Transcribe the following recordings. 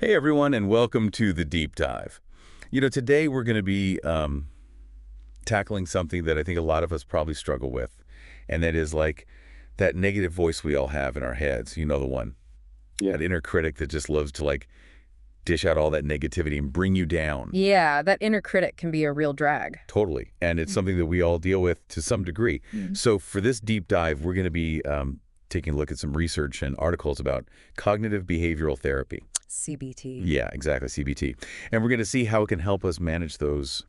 Hey everyone, and welcome to the Deep Dive. Today we're going to be tackling something that I think a lot of us probably struggle with, and that is like that negative voice we all have in our heads. You know the one, that inner critic that just loves to like dish out all that negativity and bring you down. Yeah, that inner critic can be a real drag. Totally, and it's something that we all deal with to some degree. So for this deep dive, we're going to be taking a look at some research and articles about cognitive behavioral therapy. CBT. Yeah, exactly, CBT. And we're going to see how it can help us manage those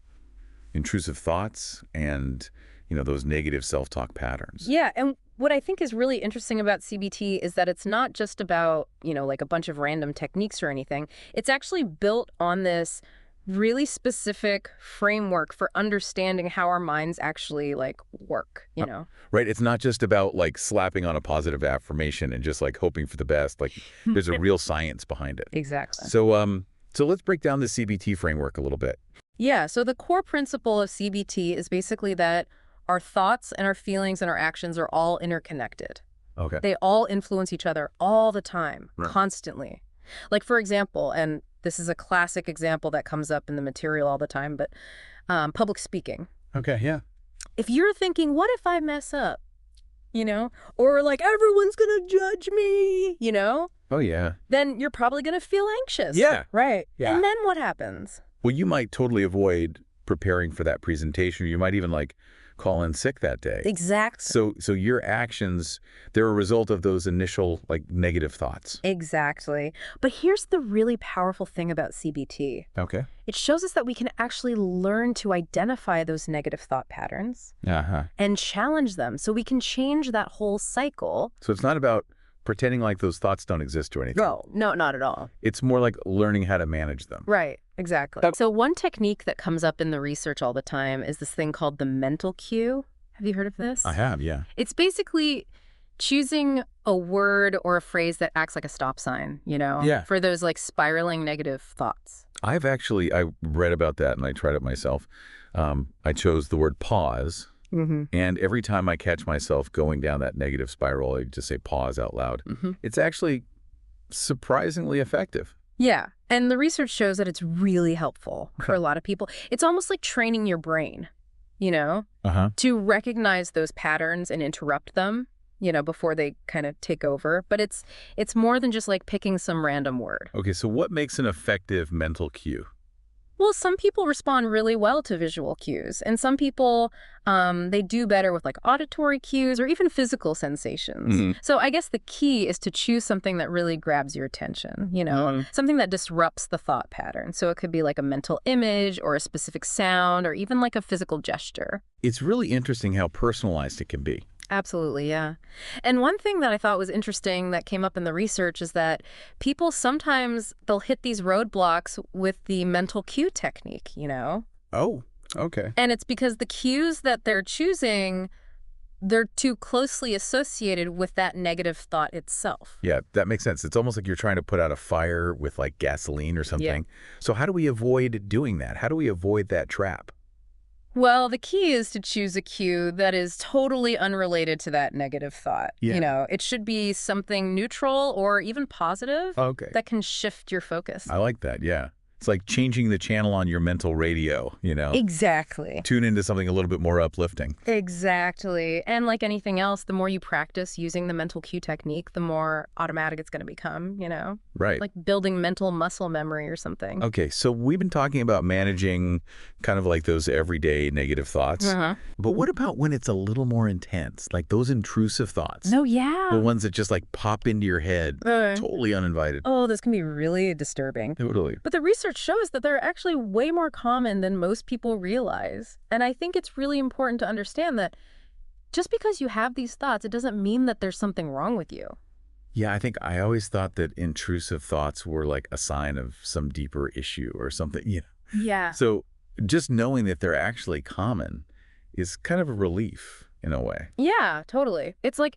intrusive thoughts and, those negative self-talk patterns. Yeah, and what I think is really interesting about CBT is that it's not just about, like a bunch of random techniques or anything. It's actually built on this really specific framework for understanding how our minds actually work, Right. It's not just about like slapping on a positive affirmation and just like hoping for the best. Like there's a real science behind it. Exactly. So let's break down the CBT framework a little bit. Yeah, so the core principle of CBT is basically that our thoughts and our feelings and our actions are all interconnected. Okay. They all influence each other all the time, Right. constantly. Like, for example, and this is a classic example that comes up in the material all the time, but public speaking. Okay. Yeah. If you're thinking, what if I mess up? Or like, everyone's going to judge me, Oh, yeah. then you're probably going to feel anxious. Yeah. Right. Yeah. And then what happens? Well, you might totally avoid preparing for that presentation. You might even like call in sick that day. Exactly. So your actions, they're a result of those initial like negative thoughts. Exactly. But here's the really powerful thing about CBT. Okay. It shows us that we can actually learn to identify those negative thought patterns Uh-huh. and challenge them so we can change that whole cycle. So it's not about pretending like those thoughts don't exist or anything. No, not at all. It's more like learning how to manage them. Right, exactly. So one technique that comes up in the research all the time is this thing called the mental cue. Have you heard of this? I have, yeah. It's basically choosing a word or a phrase that acts like a stop sign, Yeah. for those like spiraling negative thoughts. I read about that and I tried it myself. I chose the word pause. Mm-hmm. And every time I catch myself going down that negative spiral, I just say pause out loud. Mm-hmm. It's actually surprisingly effective. Yeah. And the research shows that it's really helpful for a lot of people. It's almost like training your brain, Uh-huh. to recognize those patterns and interrupt them, before they kind of take over. But it's more than just like picking some random word. Okay, so what makes an effective mental cue? Well, some people respond really well to visual cues, and some people, they do better with like auditory cues or even physical sensations. Mhm. So I guess the key is to choose something that really grabs your attention, Mhm. something that disrupts the thought pattern. So it could be like a mental image or a specific sound or even like a physical gesture. It's really interesting how personalized it can be. Absolutely, yeah. And one thing that I thought was interesting that came up in the research is that people sometimes they'll hit these roadblocks with the mental cue technique, Oh, okay. And it's because the cues that they're choosing, they're too closely associated with that negative thought itself. Yeah, that makes sense. It's almost like you're trying to put out a fire with like gasoline or something. So how do we avoid doing that? How do we avoid that trap? Well, the key is to choose a cue that is totally unrelated to that negative thought. Yeah. It should be something neutral or even positive Okay. that can shift your focus. I like that, yeah. It's like changing the channel on your mental radio, Exactly. Tune into something a little bit more uplifting. Exactly. And like anything else, the more you practice using the mental cue technique, the more automatic it's going to become, Right. Like building mental muscle memory or something. Okay, so we've been talking about managing kind of like those everyday negative thoughts. Uh-huh. But what about when it's a little more intense, like those intrusive thoughts? No, yeah. The ones that just like pop into your head, totally uninvited. Oh, this can be really disturbing. Totally. But the research shows that they're actually way more common than most people realize. And I think it's really important to understand that just because you have these thoughts, it doesn't mean that there's something wrong with you. Yeah, I think I always thought that intrusive thoughts were like a sign of some deeper issue or something, Yeah. So just knowing that they're actually common is kind of a relief in a way. Yeah, totally. It's like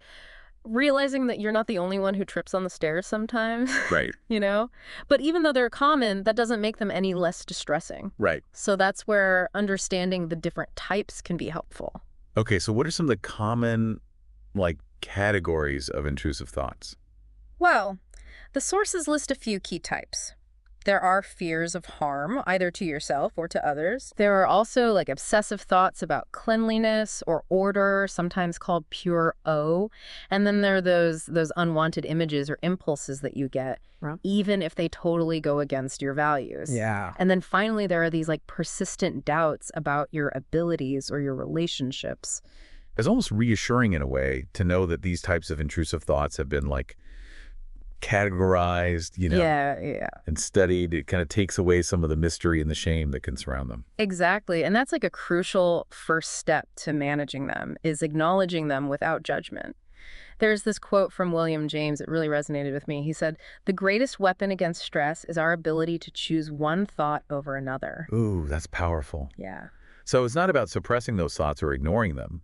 realizing that you're not the only one who trips on the stairs sometimes, Right. But even though they're common, that doesn't make them any less distressing. Right. So that's where understanding the different types can be helpful. Okay, so what are some of the common like categories of intrusive thoughts? Well, the sources list a few key types. There are fears of harm, either to yourself or to others. There are also like obsessive thoughts about cleanliness or order, sometimes called pure O. And then there are those unwanted images or impulses that you get, Right. even if they totally go against your values. Yeah. And then finally, there are these like persistent doubts about your abilities or your relationships. It's almost reassuring in a way to know that these types of intrusive thoughts have been like categorized, Yeah. and studied. It kind of takes away some of the mystery and the shame that can surround them. Exactly. And that's like a crucial first step to managing them, is acknowledging them without judgment. There's this quote from William James that really resonated with me. He said, "The greatest weapon against stress is our ability to choose one thought over another." Ooh, that's powerful. Yeah. So it's not about suppressing those thoughts or ignoring them,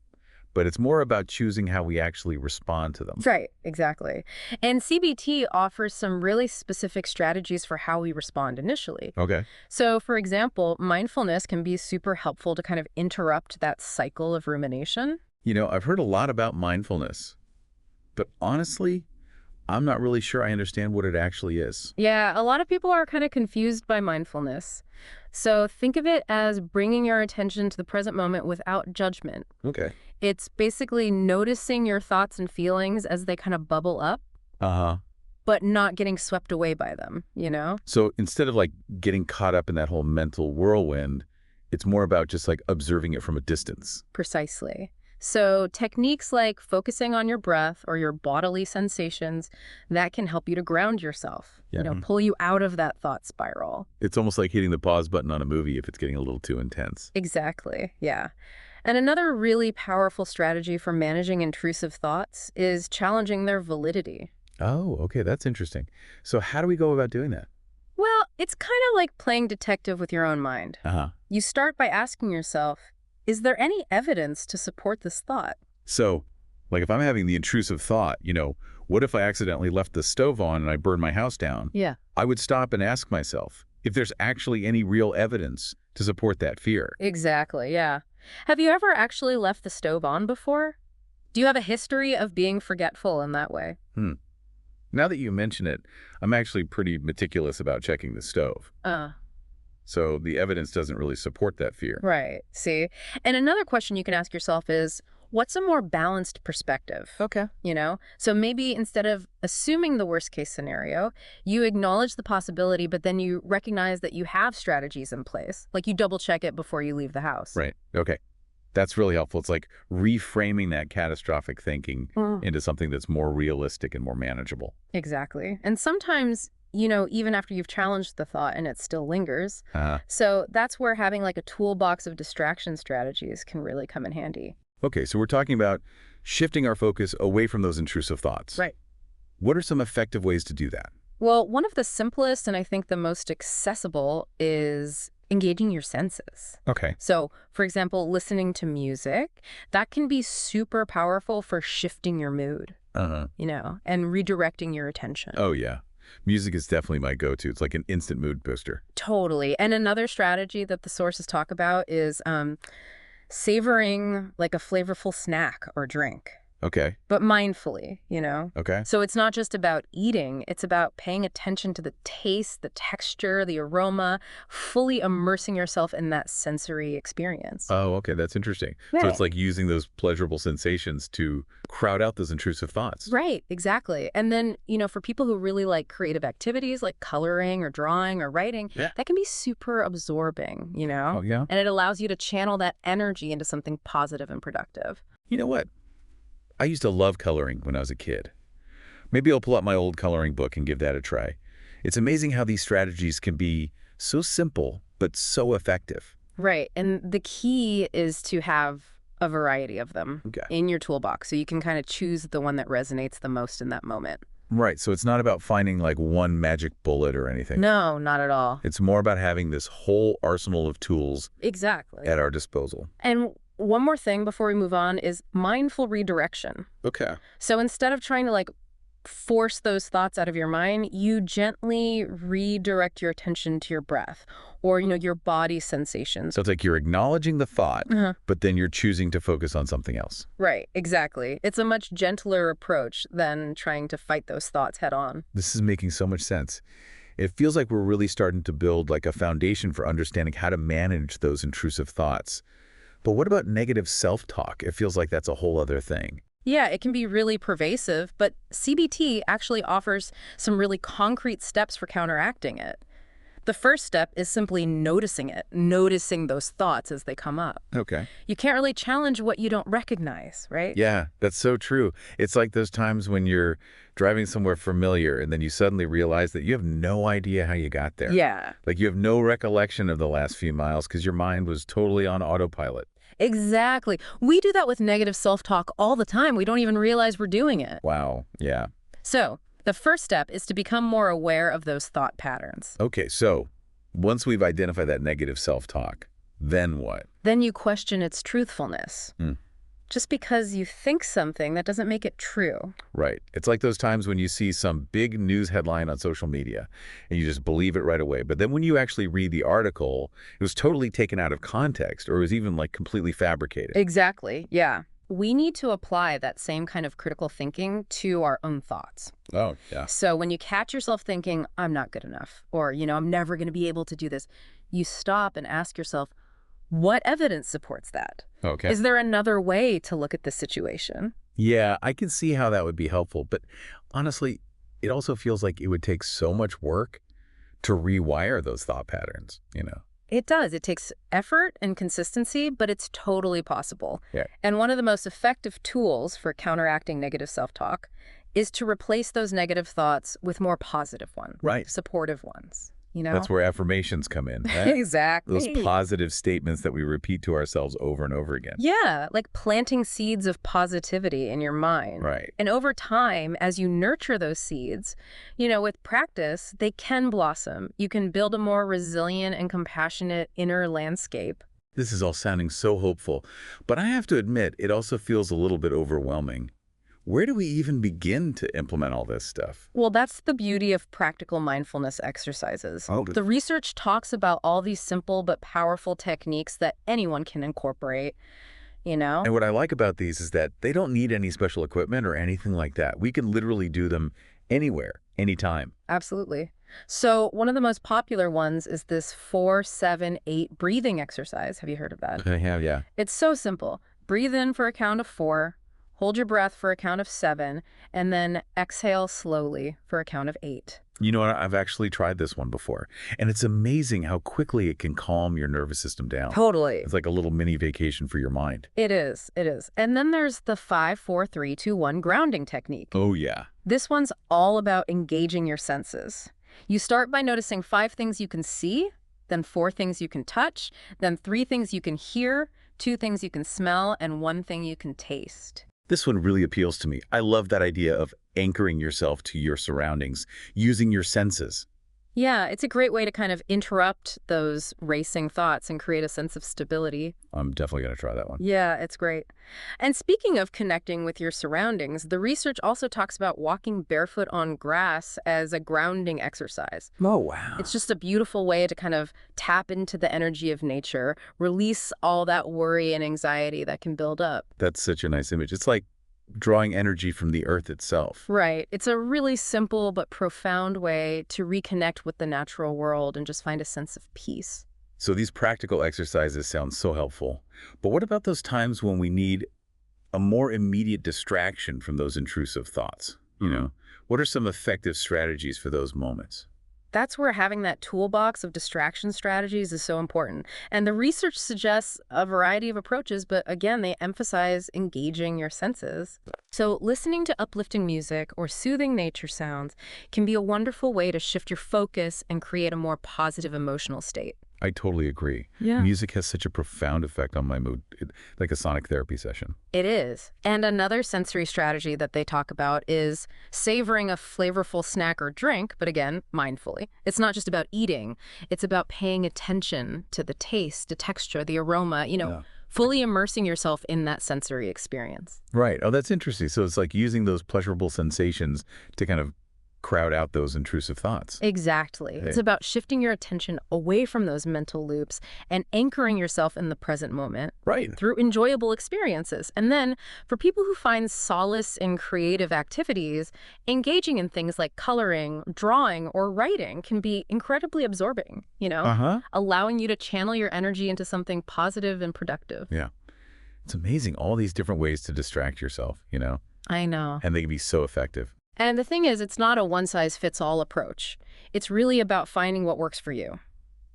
but it's more about choosing how we actually respond to them. Right, exactly. And CBT offers some really specific strategies for how we respond initially. Okay. So, for example, mindfulness can be super helpful to kind of interrupt that cycle of rumination. I've heard a lot about mindfulness, but honestly, I'm not really sure I understand what it actually is. Yeah, a lot of people are kind of confused by mindfulness. So think of it as bringing your attention to the present moment without judgment. Okay. It's basically noticing your thoughts and feelings as they kind of bubble up, Uh-huh. but not getting swept away by them, So instead of like getting caught up in that whole mental whirlwind, it's more about just like observing it from a distance. Precisely. So techniques like focusing on your breath or your bodily sensations, that can help you to ground yourself, Yeah. pull you out of that thought spiral. It's almost like hitting the pause button on a movie if it's getting a little too intense. Exactly, yeah. And another really powerful strategy for managing intrusive thoughts is challenging their validity. Oh, okay. That's interesting. So how do we go about doing that? Well, it's kind of like playing detective with your own mind. Uh-huh. You start by asking yourself, is there any evidence to support this thought? So, like if I'm having the intrusive thought, what if I accidentally left the stove on and I burned my house down? Yeah. I would stop and ask myself if there's actually any real evidence to support that fear. Exactly, yeah. Have you ever actually left the stove on before? Do you have a history of being forgetful in that way? Now that you mention it, I'm actually pretty meticulous about checking the stove. So the evidence doesn't really support that fear. Right, see? And another question you can ask yourself is, what's a more balanced perspective? Okay. So maybe instead of assuming the worst case scenario, you acknowledge the possibility, but then you recognize that you have strategies in place. Like you double check it before you leave the house. Right. Okay. That's really helpful. It's like reframing that catastrophic thinking into something that's more realistic and more manageable. Exactly. And sometimes, even after you've challenged the thought and it still lingers. Uh, So that's where having like a toolbox of distraction strategies can really come in handy. okay, so we're talking about shifting our focus away from those intrusive thoughts. Right. What are some effective ways to do that? Well, one of the simplest and I think the most accessible is engaging your senses. Okay. So, for example, listening to music, that can be super powerful for shifting your mood, Uh-huh. and redirecting your attention. Oh, yeah. Music is definitely my go-to. It's like an instant mood booster. Totally. And another strategy that the sources talk about is savoring like a flavorful snack or drink, Okay. but mindfully, Okay. So it's not just about eating, it's about paying attention to the taste, the texture, the aroma, fully immersing yourself in that sensory experience. Oh, okay. That's interesting. So Right. it's like using those pleasurable sensations to crowd out those intrusive thoughts. Right, exactly. And then, for people who really like creative activities like coloring or drawing or writing, Yeah. that can be super absorbing, Oh, yeah? And it allows you to channel that energy into something positive and productive. You know what? I used to love coloring when I was a kid. Maybe I'll pull out my old coloring book and give that a try. It's amazing how these strategies can be so simple, but so effective. Right. And the key is to have a variety of them Okay. in your toolbox so you can kind of choose the one that resonates the most in that moment. Right. So it's not about finding like one magic bullet or anything. No, not at all. It's more about having this whole arsenal of tools Exactly. at our disposal. And one more thing before we move on is mindful redirection. Okay. So instead of trying to like force those thoughts out of your mind, you gently redirect your attention to your breath or, your body sensations. So it's like you're acknowledging the thought, Uh-huh. but then you're choosing to focus on something else. Right, exactly. It's a much gentler approach than trying to fight those thoughts head on. This is making so much sense. It feels like we're really starting to build like a foundation for understanding how to manage those intrusive thoughts. But what about negative self-talk? It feels like that's a whole other thing. Yeah, it can be really pervasive, but CBT actually offers some really concrete steps for counteracting it. The first step is simply noticing it, noticing those thoughts as they come up. Okay. You can't really challenge what you don't recognize, right? Yeah, that's so true. It's like those times when you're driving somewhere familiar and then you suddenly realize that you have no idea how you got there. Yeah, Like you have no recollection of the last few miles because your mind was totally on autopilot. exactly. We do that with negative self-talk all the time. We don't even realize we're doing it. Wow. Yeah. So, the first step is to become more aware of those thought patterns. Okay, so once we've identified that negative self-talk, then what? Then you question its truthfulness. Hmm. Just because you think something, that doesn't make it true. Right. It's like those times when you see some big news headline on social media and you just believe it right away. But then when you actually read the article, it was totally taken out of context or it was even like completely fabricated. Exactly, yeah. We need to apply that same kind of critical thinking to our own thoughts. Oh, yeah. So when you catch yourself thinking, I'm not good enough, or, I'm never going to be able to do this, you stop and ask yourself, what evidence supports that? Okay. Is there another way to look at the situation? Yeah, I can see how that would be helpful. But honestly, it also feels like it would take so much work to rewire those thought patterns. It does. It takes effort and consistency, but it's totally possible. Yeah. And one of the most effective tools for counteracting negative self-talk is to replace those negative thoughts with more positive ones, Right. supportive ones. That's where affirmations come in, right? Exactly. Those positive statements that we repeat to ourselves over and over again. Yeah, like planting seeds of positivity in your mind. Right. And over time, as you nurture those seeds, with practice, they can blossom. You can build a more resilient and compassionate inner landscape. This is all sounding so hopeful, but I have to admit, it also feels a little bit overwhelming. Where do we even begin to implement all this stuff? Well, that's the beauty of practical mindfulness exercises. Oh, The research talks about all these simple but powerful techniques that anyone can incorporate. And what I like about these is that they don't need any special equipment or anything like that. We can literally do them anywhere, anytime. Absolutely. So one of the most popular ones is this 4-7-8 breathing exercise. Have you heard of that? I have, yeah. It's so simple. Breathe in for a count of 4, hold your breath for a count of 7, and then exhale slowly for a count of 8. You know what? I've actually tried this one before, and it's amazing how quickly it can calm your nervous system down. Totally. It's like a little mini vacation for your mind. It is. It is. And then there's the 5-4-3-2-1 grounding technique. Oh, yeah. This one's all about engaging your senses. You start by noticing 5 things you can see, then 4 things you can touch, then 3 things you can hear, 2 things you can smell, and 1 thing you can taste. This one really appeals to me. I love that idea of anchoring yourself to your surroundings, using your senses. Yeah, it's a great way to kind of interrupt those racing thoughts and create a sense of stability. I'm definitely going to try that one. Yeah, it's great. And speaking of connecting with your surroundings, the research also talks about walking barefoot on grass as a grounding exercise. Oh, wow. It's just a beautiful way to kind of tap into the energy of nature, release all that worry and anxiety that can build up. That's such a nice image. It's like drawing energy from the earth itself. Right. It's a really simple but profound way to reconnect with the natural world and just find a sense of peace. So these practical exercises sound so helpful. But what about those times when we need a more immediate distraction from those intrusive thoughts? What are some effective strategies for those moments? That's where having that toolbox of distraction strategies is so important. And the research suggests a variety of approaches, but again, they emphasize engaging your senses. So listening to uplifting music or soothing nature sounds can be a wonderful way to shift your focus and create a more positive emotional state. I totally agree. Yeah. Music has such a profound effect on my mood, like a sonic therapy session. It is. And another sensory strategy that they talk about is savoring a flavorful snack or drink, but again, mindfully. It's not just about eating. It's about paying attention to the taste, the texture, the aroma, Yeah. fully immersing yourself in that sensory experience. Right. Oh, that's interesting. So it's like using those pleasurable sensations to kind of crowd out those intrusive thoughts. Exactly. Hey. It's about shifting your attention away from those mental loops and anchoring yourself in the present moment Right. through enjoyable experiences. And then for people who find solace in creative activities, engaging in things like coloring, drawing, or writing can be incredibly absorbing, Uh-huh. allowing you to channel your energy into something positive and productive. Yeah. It's amazing, all these different ways to distract yourself, I know. and they can be so effective. And the thing is, it's not a one-size-fits-all approach. It's really about finding what works for you.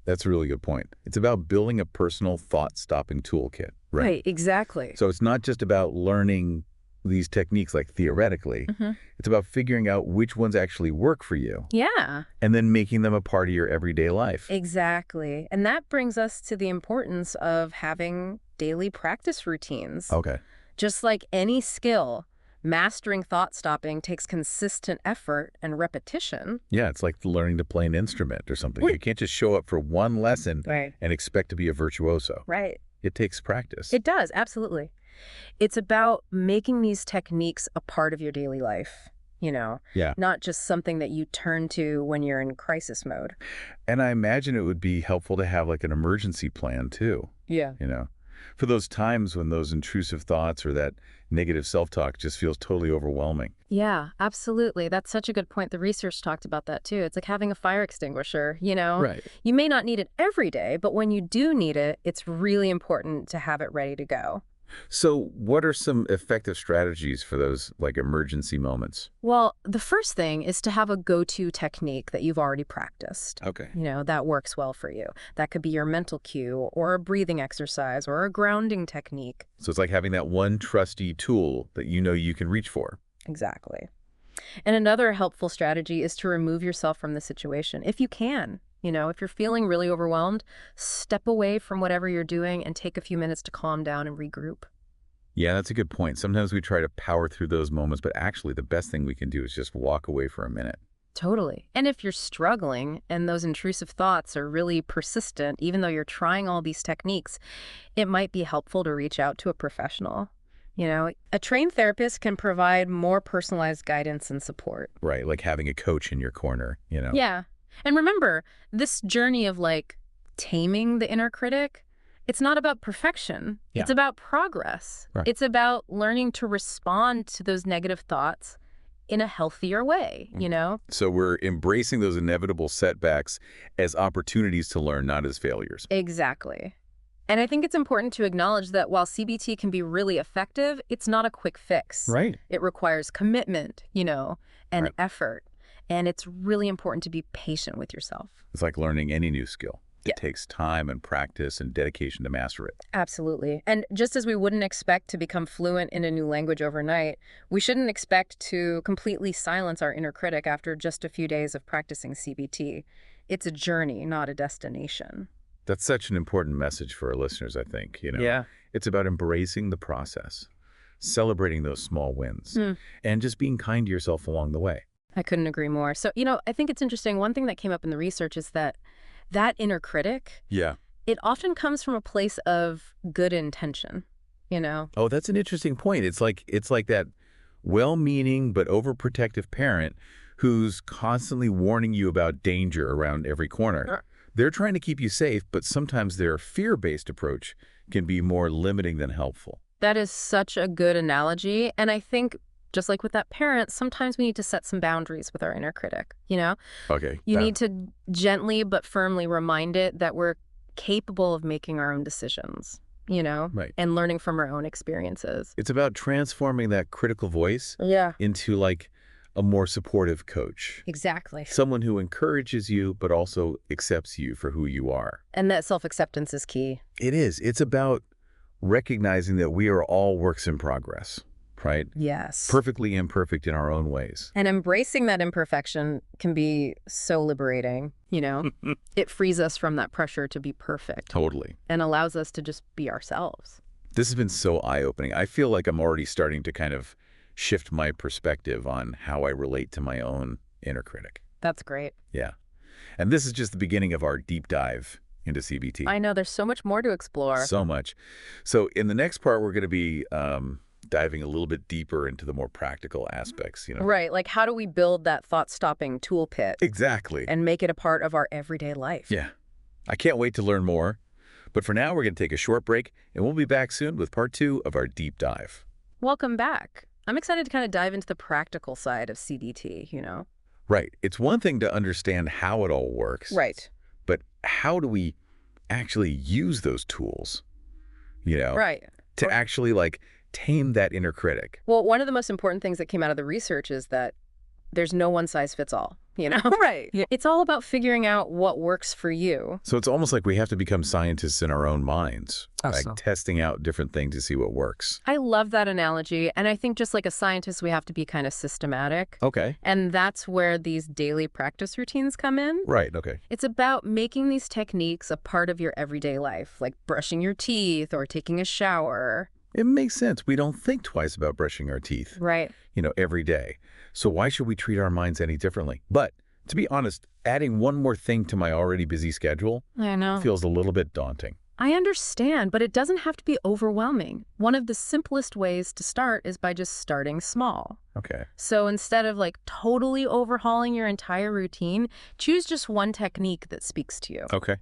That's a really good point. It's about building a personal thought-stopping toolkit, right? Right, exactly. So it's not just about learning these techniques like theoretically. Mhm. It's about figuring out which ones actually work for you Yeah, and then making them a part of your everyday life. exactly. And that brings us to the importance of having daily practice routines. Okay. Just like any skill, mastering thought stopping takes consistent effort and repetition. Yeah, it's like learning to play an instrument or something. You can't just show up for one lesson Right. and expect to be a virtuoso. Right. It takes practice. It does, absolutely. It's about making these techniques a part of your daily life, Yeah. not just something that you turn to when you're in crisis mode. And I imagine it would be helpful to have like an emergency plan too, Yeah. for those times when those intrusive thoughts or that negative self-talk just feels totally overwhelming. Yeah, absolutely. That's such a good point. The research talked about that too. It's like having a fire extinguisher, Right. You may not need it every day, but when you do need it, it's really important to have it ready to go. So what are some effective strategies for those like emergency moments? Well, the first thing is to have a go-to technique that you've already practiced. Okay. That works well for you. That could be your mental cue or a breathing exercise or a grounding technique. So it's like having that one trusty tool that you can reach for. Exactly. And another helpful strategy is to remove yourself from the situation if you can. If you're feeling really overwhelmed, step away from whatever you're doing and take a few minutes to calm down and regroup. Yeah, that's a good point. Sometimes we try to power through those moments, but actually the best thing we can do is just walk away for a minute. Totally. And if you're struggling and those intrusive thoughts are really persistent, even though you're trying all these techniques, it might be helpful to reach out to a professional. A trained therapist can provide more personalized guidance and support. Right, like having a coach in your corner. Yeah. And remember, this journey of taming the inner critic, it's not about perfection. Yeah. It's about progress. Right. It's about learning to respond to those negative thoughts in a healthier way, So we're embracing those inevitable setbacks as opportunities to learn, not as failures. Exactly. And I think it's important to acknowledge that while CBT can be really effective, it's not a quick fix. Right. It requires commitment, and Right. effort. And it's really important to be patient with yourself. It's like learning any new skill. Yeah. It takes time and practice and dedication to master it. Absolutely. And just as we wouldn't expect to become fluent in a new language overnight, we shouldn't expect to completely silence our inner critic after just a few days of practicing CBT. It's a journey, not a destination. That's such an important message for our listeners, I think. Yeah. It's about embracing the process, celebrating those small wins, and just being kind to yourself along the way. I couldn't agree more. So, I think it's interesting. One thing that came up in the research is that inner critic, Yeah. it often comes from a place of good intention, Oh, that's an interesting point. It's like that well-meaning but overprotective parent who's constantly warning you about danger around every corner. Sure. They're trying to keep you safe, but sometimes their fear-based approach can be more limiting than helpful. That is such a good analogy. And I think just like with that parent, sometimes we need to set some boundaries with our inner critic, Okay. You need to gently but firmly remind it that we're capable of making our own decisions, Right. and learning from our own experiences. It's about transforming that critical voice Yeah. into like a more supportive coach. Exactly. Someone who encourages you, but also accepts you for who you are. And that self-acceptance is key. It is. It's about recognizing that we are all works in progress, right? Yes. Perfectly imperfect in our own ways. And embracing that imperfection can be so liberating, It frees us from that pressure to be perfect Totally. and allows us to just be ourselves. This has been so eye-opening. I feel like I'm already starting to kind of shift my perspective on how I relate to my own inner critic. That's great. Yeah. And this is just the beginning of our deep dive into CBT. I know there's so much more to explore. So much. So in the next part, we're going to be diving a little bit deeper into the more practical aspects, Right. Like, how do we build that thought-stopping toolkit Exactly. and make it a part of our everyday life? Yeah. I can't wait to learn more. But for now, we're going to take a short break, and we'll be back soon with part 2 of our deep dive. Welcome back. I'm excited to kind of dive into the practical side of CBT. Right. It's one thing to understand how it all works. Right. But how do we actually use those tools, Right. to actually, like, tame that inner critic? Well, one of the most important things that came out of the research is that there's no one size fits all, Right. Yeah. It's all about figuring out what works for you. So it's almost like we have to become scientists in our own minds, like testing out different things to see what works. I love that analogy. And I think just like a scientist, we have to be kind of systematic. Okay. And that's where these daily practice routines come in. Right, okay. It's about making these techniques a part of your everyday life, like brushing your teeth or taking a shower. It makes sense. We don't think twice about brushing our teeth, Right. Every day. So why should we treat our minds any differently? But to be honest, adding one more thing to my already busy schedule I know. feels a little bit daunting. I understand, but it doesn't have to be overwhelming. One of the simplest ways to start is by just starting small. Okay. So instead of like totally overhauling your entire routine, choose just one technique that speaks to you, Okay.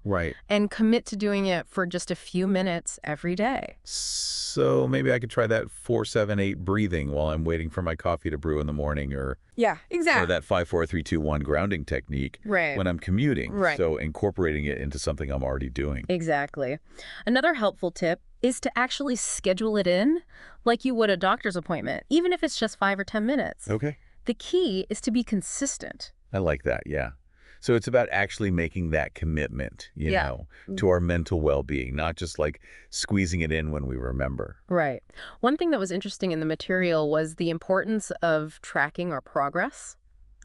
Right. and commit to doing it for just a few minutes every day. So maybe I could try that 4-7-8 breathing while I'm waiting for my coffee to brew in the morning, or that 5-4-3-2-1 grounding technique Right. when I'm commuting. Right. So incorporating it into something I'm already doing. Exactly. Another helpful tip is to actually schedule it in like you would a doctor's appointment, even if it's just 5 or 10 minutes. Okay. The key is to be consistent. I like that, yeah. So it's about actually making that commitment, to our mental well-being, not just like squeezing it in when we remember. Right. One thing that was interesting in the material was the importance of tracking our progress.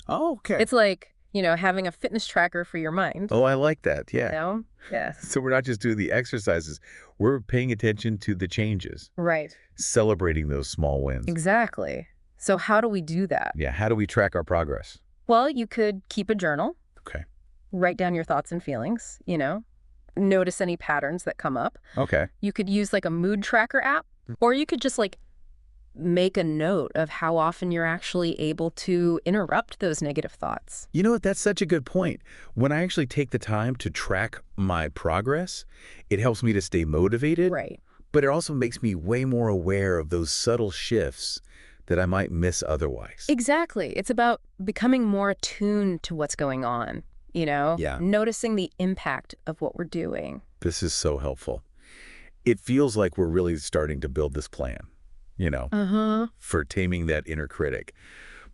Oh, okay. It's like, having a fitness tracker for your mind. Oh, I like that, yeah. Yes. So we're not just doing the exercises, we're paying attention to the changes, Right. celebrating those small wins. Exactly. So how do we do that? Yeah, how do we track our progress? Well, you could keep a journal. Okay. Write down your thoughts and feelings, Notice any patterns that come up. Okay. You could use like a mood tracker app, or you could just like make a note of how often you're actually able to interrupt those negative thoughts. You know what? That's such a good point. When I actually take the time to track my progress, it helps me to stay motivated. Right. But it also makes me way more aware of those subtle shifts that I might miss otherwise. Exactly. It's about becoming more attuned to what's going on, Yeah. Noticing the impact of what we're doing. This is so helpful. It feels like we're really starting to build this plan, for taming that inner critic.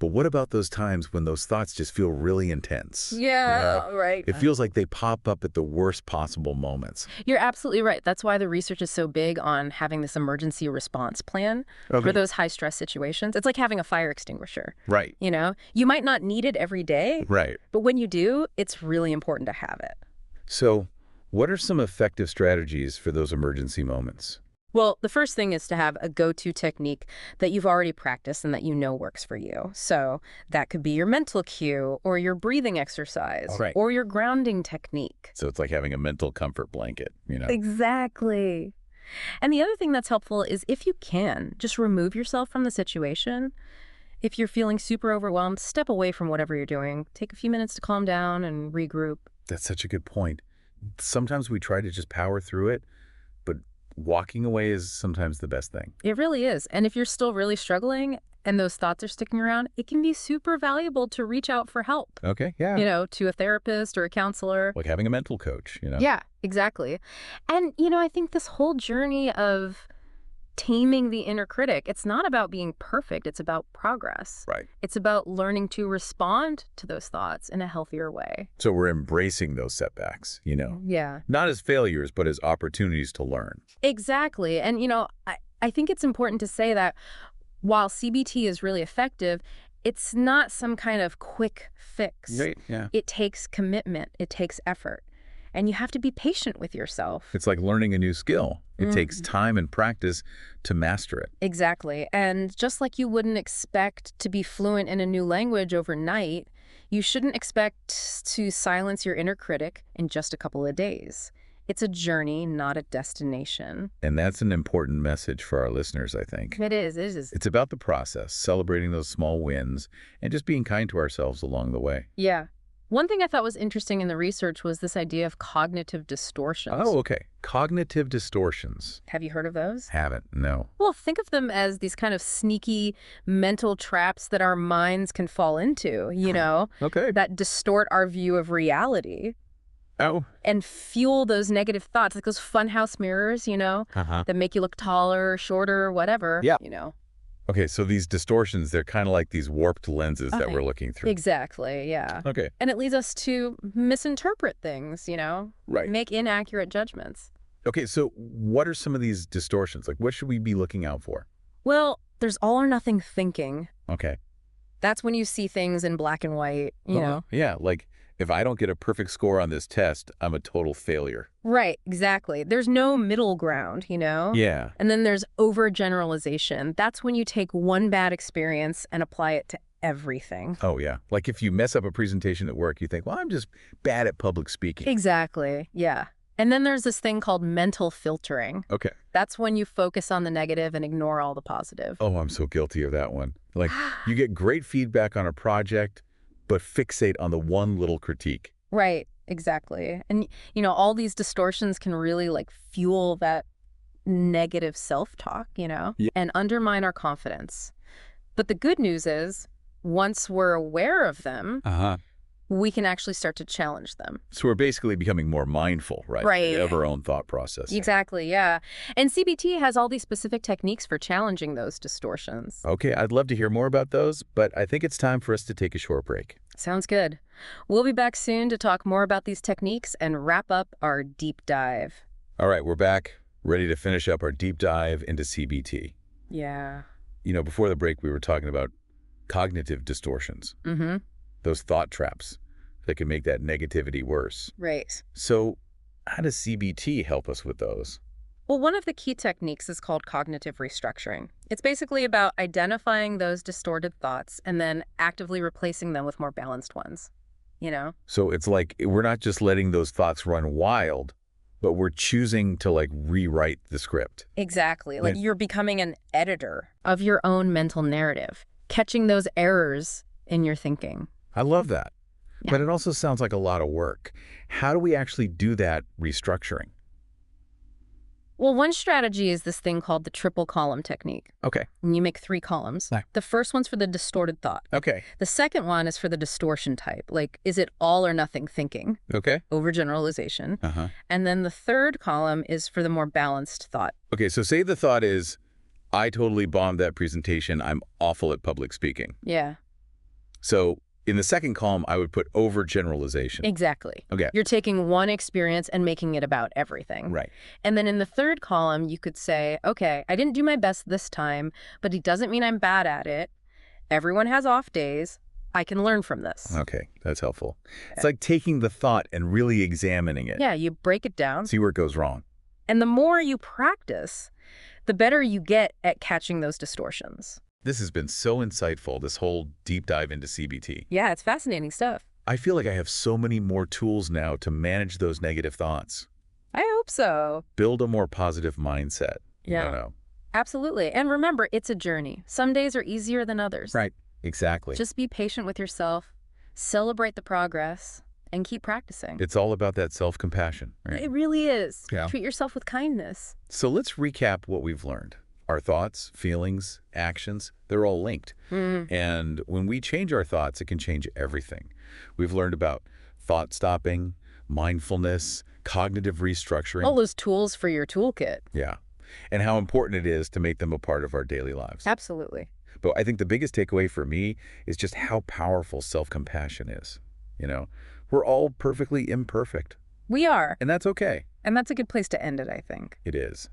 But what about those times when those thoughts just feel really intense? Yeah, right. It feels like they pop up at the worst possible moments. You're absolutely right. That's why the research is so big on having this emergency response plan for those high-stress situations. It's like having a fire extinguisher. Right. You might not need it every day, Right. but when you do, it's really important to have it. So what are some effective strategies for those emergency moments? Well, the first thing is to have a go-to technique that you've already practiced and that works for you. So that could be your mental cue or your breathing exercise or your grounding technique. So it's like having a mental comfort blanket, Exactly. And the other thing that's helpful is if you can, just remove yourself from the situation. If you're feeling super overwhelmed, step away from whatever you're doing. Take a few minutes to calm down and regroup. That's such a good point. Sometimes we try to just power through it, but walking away is sometimes the best thing. It really is. And if you're still really struggling and those thoughts are sticking around, it can be super valuable to reach out for help. Okay, yeah. To a therapist or a counselor. Like having a mental coach, Yeah, exactly. And, I think this whole journey of taming the inner critic, it's not about being perfect. It's about progress. Right. It's about learning to respond to those thoughts in a healthier way. So we're embracing those setbacks, Yeah. Not as failures, but as opportunities to learn. Exactly. And, I think it's important to say that while CBT is really effective, it's not some kind of quick fix. Right, yeah. It takes commitment. It takes effort. And you have to be patient with yourself. It's like learning a new skill. It takes time and practice to master it. Exactly. And just like you wouldn't expect to be fluent in a new language overnight, you shouldn't expect to silence your inner critic in just a couple of days. It's a journey, not a destination. And that's an important message for our listeners, I think. It is. It is. It's about the process, celebrating those small wins, and just being kind to ourselves along the way. Yeah. One thing I thought was interesting in the research was this idea of cognitive distortions. Oh, okay. Cognitive distortions. Have you heard of those? Haven't, no. Well, think of them as these kind of sneaky mental traps that our minds can fall into, Okay. that distort our view of reality Oh. and fuel those negative thoughts, like those funhouse mirrors, Uh-huh. that make you look taller, shorter, whatever, Yeah. Okay, so these distortions, they're kind of like these warped lenses that Okay. we're looking through. Exactly, yeah. Okay. And it leads us to misinterpret things, Right. make inaccurate judgments. Okay, so what are some of these distortions? Like, what should we be looking out for? Well, there's all or nothing thinking. Okay. That's when you see things in black and white, you know. Yeah, like, if I don't get a perfect score on this test, I'm a total failure. Right, exactly. There's no middle ground, Yeah. And then there's overgeneralization. That's when you take one bad experience and apply it to everything. Oh, yeah. Like, if you mess up a presentation at work, you think, well, I'm just bad at public speaking. Exactly, yeah. And then there's this thing called mental filtering. Okay. That's when you focus on the negative and ignore all the positive. Oh, I'm so guilty of that one. Like, you get great feedback on a project, but fixate on the one little critique. Right, exactly. And, all these distortions can really, fuel that negative self-talk, Yeah. and undermine our confidence. But the good news is, once we're aware of them, we can actually start to challenge them. So we're basically becoming more mindful, right? Right. Of our own thought process. Exactly, yeah. And CBT has all these specific techniques for challenging those distortions. Okay, I'd love to hear more about those, but I think it's time for us to take a short break. Sounds good. We'll be back soon to talk more about these techniques and wrap up our deep dive. All right, we're back, ready to finish up our deep dive into CBT. Yeah. Before the break, we were talking about cognitive distortions, Mm-hmm. those thought traps that can make that negativity worse. Right. So how does CBT help us with those? Well, one of the key techniques is called cognitive restructuring. It's basically about identifying those distorted thoughts and then actively replacing them with more balanced ones, So it's like we're not just letting those thoughts run wild, but we're choosing to rewrite the script. Exactly. Yeah. You're becoming an editor of your own mental narrative, catching those errors in your thinking. I love that. Yeah. But it also sounds like a lot of work. How do we actually do that restructuring? Well, one strategy is this thing called the triple column technique. Okay. And you make 3 columns. Right. The first one's for the distorted thought. Okay. The second one is for the distortion type. Is it all or nothing thinking? Okay. Overgeneralization. Uh-huh. And then the third column is for the more balanced thought. Okay, so say the thought is, I totally bombed that presentation. I'm awful at public speaking. Yeah, So in the second column, I would put overgeneralization. exactly. Okay. You're taking one experience and making it about everything. Right. And then in the third column, you could say, okay, I didn't do my best this time, but it doesn't mean I'm bad at it. Everyone has off days. I can learn from this. Okay, that's helpful. It's like taking the thought and really examining it. Yeah, you break it down. See where it goes wrong. And the more you practice, the better you get at catching those distortions. This has been so insightful, this whole deep dive into CBT. Yeah, it's fascinating stuff. I feel like I have so many more tools now to manage those negative thoughts. I hope so. Build a more positive mindset. Yeah. I don't know. Absolutely. And remember, it's a journey. Some days are easier than others. Right. Exactly. Just be patient with yourself, celebrate the progress, and keep practicing. It's all about that self-compassion, right? It really is. Yeah. Treat yourself with kindness. So let's recap what we've learned. Our thoughts, feelings, actions, they're all linked. And when we change our thoughts, it can change everything. We've learned about thought stopping, mindfulness, cognitive restructuring. All those tools for your toolkit. Yeah. And how important it is to make them a part of our daily lives. Absolutely. But I think the biggest takeaway for me is just how powerful self-compassion is. We're all perfectly imperfect, We are. and that's okay. And that's a good place to end it, I think. It is.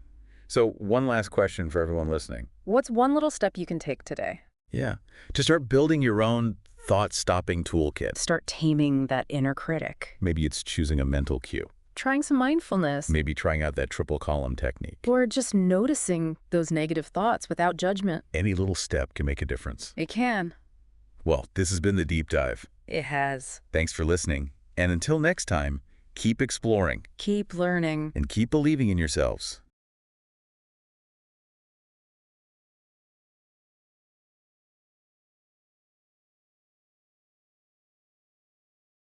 So one last question for everyone listening. What's one little step you can take today? Yeah. To start building your own thought-stopping toolkit. Start taming that inner critic. Maybe it's choosing a mental cue. Trying some mindfulness. Maybe trying out that triple column technique. Or just noticing those negative thoughts without judgment. Any little step can make a difference. It can. Well, this has been The Deep Dive. It has. Thanks for listening. And until next time, Keep exploring Keep learning. and keep believing in yourselves.